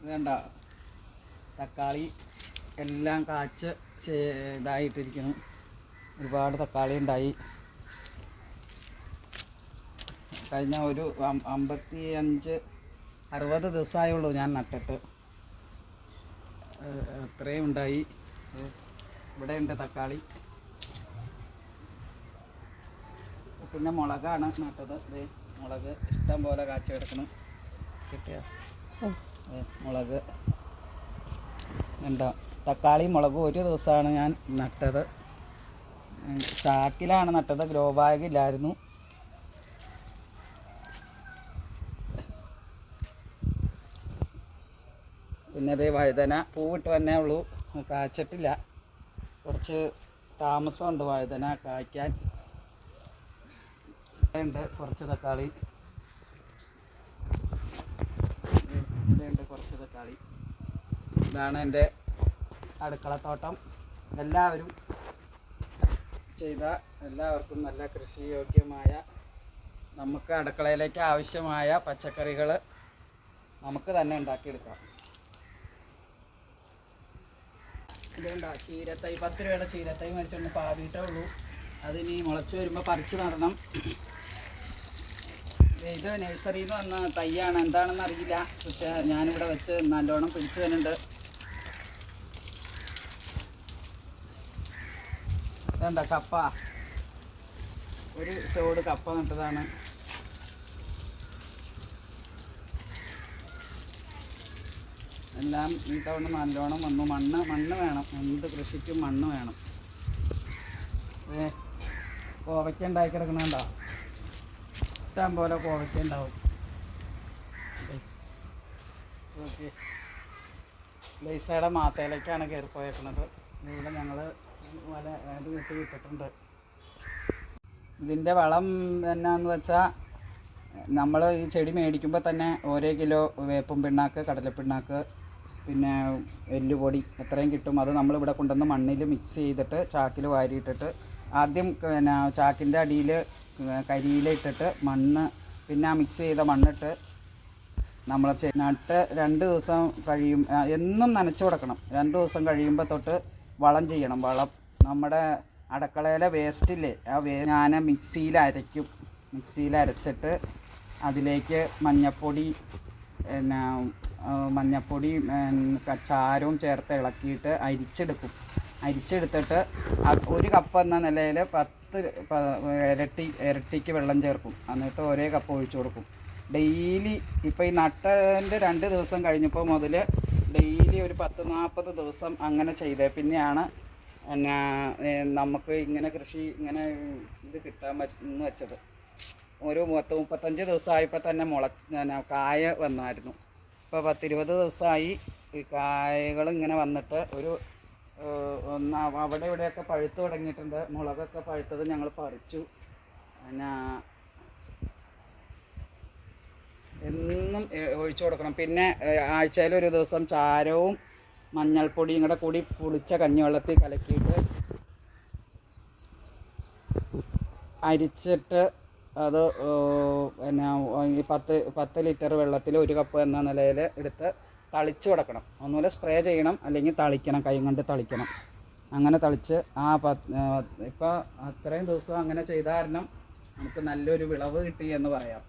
വേണ്ട തക്കാളി എല്ലാം കാച്ച് ഇതായിട്ടിരിക്കുന്നു. ഒരുപാട് തക്കാളി ഉണ്ടായി. കഴിഞ്ഞ ഒരു 55-60 ദിവസമായുള്ളൂ ഞാൻ നട്ടിട്ട്. അത്രയും ഉണ്ടായി. ഇവിടെ ഉണ്ട് തക്കാളി. പിന്നെ മുളകാണ് നട്ടത്. മുളക് ഇഷ്ടം പോലെ കാച്ചു കിടക്കണം. കിട്ടിയ മുളക് എന്താ തക്കാളി മുളകും ഒരു ദിവസമാണ് ഞാൻ നട്ടത്. ചാക്കിലാണ് നട്ടത്, ഗ്രോ ബാഗില്ലായിരുന്നു. പിന്നെ അതേ വഴുതന പൂവിട്ട് തന്നെ ഉള്ളൂ, കാച്ചിട്ടില്ല. കുറച്ച് താമസമുണ്ട് വഴുതന കായ്ക്കാൻ. ഉണ്ട് കുറച്ച് തക്കാളി, ഇവിടെയുണ്ട് കുറച്ച് തക്കാളി. ഇതാണ് എൻ്റെ അടുക്കളത്തോട്ടം. എല്ലാവരും ചെയ്ത എല്ലാവർക്കും നല്ല കൃഷിയോഗ്യമായ, നമുക്ക് അടുക്കളയിലേക്ക് ആവശ്യമായ പച്ചക്കറികൾ നമുക്ക് തന്നെ ഉണ്ടാക്കിയെടുക്കാം. ഇതുകൊണ്ടാ ചീരത്തൈ 10 രൂപയുടെ ചീരത്തൈ മേടിച്ചോണ്ട് പാവിയിട്ടേ ഉള്ളൂ. അതിനി മുളച്ച് വരുമ്പോൾ പറിച്ച് നടണം. ഇത് നഴ്സറിയിൽ നിന്ന് വന്ന തൈയാണ്, എന്താണെന്ന് അറിയില്ല. പക്ഷേ ഞാനിവിടെ വെച്ച് നല്ലോണം പിടിച്ചു വരുന്നുണ്ട്. എന്താ കപ്പ, ഒരു ചോട് കപ്പ നട്ടതാണ്. എല്ലാം ഈ തവണ നല്ലോണം വന്നു. മണ്ണ് വേണം, എന്ത് കൃഷിക്കും മണ്ണ് വേണം. കോവയ്ക്ക ഉണ്ടാക്കി കിടക്കണുണ്ടോ? ഇഷ്ടം പോലെ കോവയ്ക്ക ഉണ്ടാവും. ഓക്കെ, ലൈസയുടെ മാത്തയിലേക്കാണ് കയറിപ്പോയേക്കണത്. ഇവിടെ ഞങ്ങൾ ഇത് വിട്ടിട്ടുണ്ട്. ഇതിൻ്റെ വളം എന്നാന്ന് വെച്ചാൽ, നമ്മൾ ഈ ചെടി മേടിക്കുമ്പോൾ തന്നെ ഓരോ കിലോ വേപ്പും പിണ്ണാക്ക്, കടലപ്പിണ്ണാക്ക്, പിന്നെ എല്ലുപൊടി എത്രയും കിട്ടും. അത് നമ്മളിവിടെ കൊണ്ടുവന്ന് മണ്ണിൽ മിക്സ് ചെയ്തിട്ട് ചാക്കിൽ വാരിയിട്ടിട്ട്, ആദ്യം പിന്നെ ചാക്കിൻ്റെ അടിയിൽ കരിയിലിട്ടിട്ട് മണ്ണ്, പിന്നെ ആ മിക്സ് ചെയ്ത മണ്ണിട്ട് നമ്മൾ നട്ട് 2 ദിവസം കഴിയും, എന്നും നനച്ചു കൊടുക്കണം. 2 ദിവസം കഴിയുമ്പോൾ തൊട്ട് വളം ചെയ്യണം. വളം നമ്മുടെ അടുക്കളയിലെ വേസ്റ്റില്ലേ, ആ ഞാൻ മിക്സിയിൽ അരയ്ക്കും. മിക്സിയിൽ അരച്ചിട്ട് അതിലേക്ക് മഞ്ഞൾപ്പൊടി, പിന്നെ മഞ്ഞൾപ്പൊടി ചാരവും ചേർത്ത് ഇളക്കിയിട്ട് അരിച്ചെടുത്തിട്ട് ഒരു കപ്പ് എന്ന നിലയിൽ 10 ഇരട്ടിക്ക് വെള്ളം ചേർക്കും. എന്നിട്ട് ഒരേ കപ്പ് ഒഴിച്ചു കൊടുക്കും. ഡെയിലി ഇപ്പോൾ ഈ നട്ടതിൻ്റെ 2 ദിവസം കഴിഞ്ഞപ്പോൾ മുതൽ ഡെയിലി ഒരു 10-40 ദിവസം അങ്ങനെ ചെയ്തേ പിന്നെയാണ് പിന്നെ നമുക്ക് ഇങ്ങനെ കൃഷി ഇങ്ങനെ ഇത് കിട്ടാൻ പറ്റുമെന്ന് വെച്ചത്. ഒരു 35 ദിവസമായപ്പോൾ തന്നെ കായ വന്നായിരുന്നു. ഇപ്പോൾ 10-20 ദിവസമായി ഈ കായകൾ ഇങ്ങനെ വന്നിട്ട് ഒരു അവിടെ ഇവിടെയൊക്കെ പഴുത്ത് തുടങ്ങിയിട്ടുണ്ട്. മുളകൊക്കെ പഴുത്തത് ഞങ്ങൾ പറിച്ചു. പിന്നെ എന്നും ഒഴിച്ചു കൊടുക്കണം. പിന്നെ ആഴ്ചയിൽ ഒരു ദിവസം ചാരവും മഞ്ഞൾപ്പൊടിയും കൂടി പുളിച്ച കഞ്ഞിവെള്ളത്തിൽ കലക്കിയിട്ട് അരിച്ചിട്ട് അത് പിന്നെ ഈ 10 ലിറ്റർ വെള്ളത്തിൽ 1 കപ്പ് എന്ന നിലയിൽ എടുത്ത് തളിച്ച് കൊടുക്കണം. ഒന്നുമില്ല, സ്പ്രേ ചെയ്യണം, അല്ലെങ്കിൽ തളിക്കണം, കൈ കൊണ്ട് തളിക്കണം. അങ്ങനെ തളിച്ച് ഇപ്പോൾ അത്രയും ദിവസം അങ്ങനെ ചെയ്ത കാരണം നമുക്ക് നല്ലൊരു വിളവ് കിട്ടി എന്ന് പറയാം.